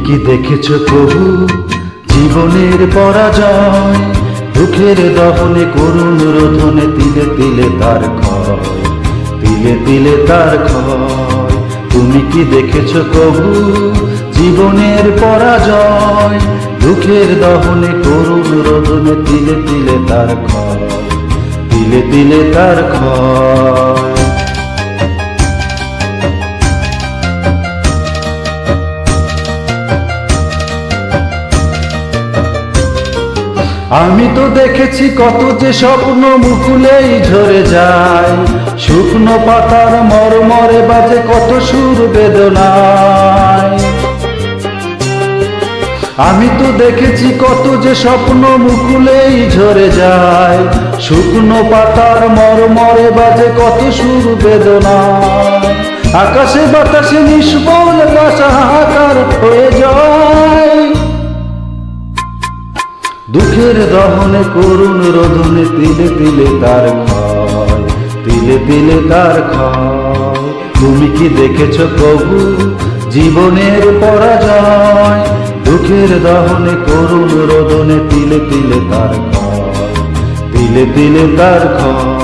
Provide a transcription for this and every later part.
কি দেখেছ প্রভু জীবনের পরাজয়? দুঃখের দহনে করুণ রোধনে তিলে তিলে তার ক্ষয়, তিলে তিলে তার ক্ষয়। তুমি কি দেখেছ প্রভু জীবনের পরাজয়? দুঃখের দহনে করুণ রোধনে তিলে তিলে তার ক্ষয়, তিলে তিলে তার ক্ষয়। আমি তো দেখেছি কত যে স্বপ্ন মুকুলেই ঝরে যায়, শুকনো পাতার মরমরে বাজে কত সুর বেদনায়। আমি তো দেখেছি কত যে স্বপ্ন মুকুলেই ঝরে যায়, শুকনো পাতার মরমরে বাজে কত সুর বেদনায়। আকাশে বাতাসে নিষ্ফল বাসা হাহাকার হয়ে যায়, দুঃখের দহনে করুণ রোধনে তিলে তিলে তার ক্ষয়, তিলে তিলে তার ক্ষয়। তুমি কি দেখেছ প্রভু জীবনের পরাজয়? দুঃখের দহনে করুণ রোধনে তিলে তিলে তার ক্ষয়, তিলে তিলে তার ক্ষয়।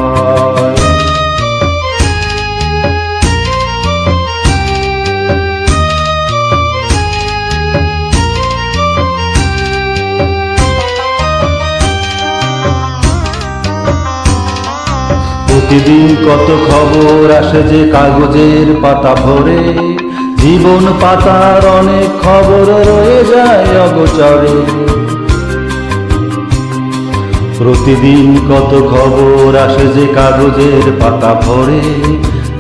প্রতিদিন কত খবর আসে যে কাগজের পাতা ভরে, জীবন পাতার অনেক খবর রয়ে যায় অগোচরে। প্রতিদিন কত খবর আসে যে কাগজের পাতা ভরে,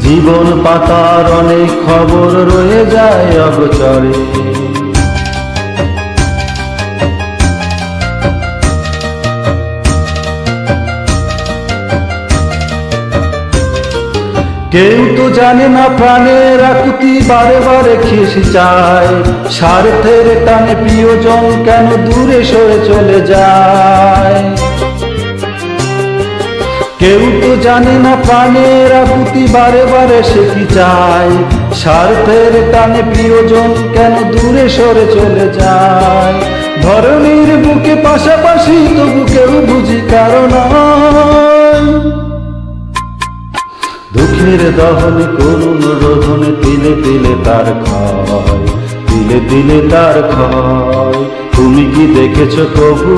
জীবন পাতার অনেক খবর রয়ে যায় অগোচরে। কেউ তো জানে না প্রাণের আকুতি বারে বারে খেসে যায়, স্বার্থের টানে প্রিয়জন কেন দূরে সরে চলে যায়। কেউ তো জানে না প্রাণের আকুতি বারে বারে সে কি চায়, স্বার্থের টানে প্রিয়জন কেন দূরে সরে চলে যায়। ধরনীর বুকে পাশাপাশি তবু কেউ বুঝি কারণ দুঃখের দহনে করুণ রোধনে তিলে তিলে তার ক্ষয়, তিলে তিলে তার ক্ষয়। তুমি কি দেখেছ প্রভু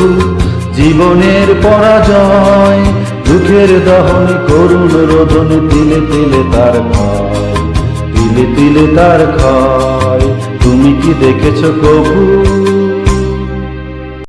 জীবনের পরাজয়? দুঃখের দহনে করুণ রোধনে তিলে তিলে তার ক্ষয়, তিলে তিলে তার ক্ষয়। তুমি কি দেখেছ প্রভু?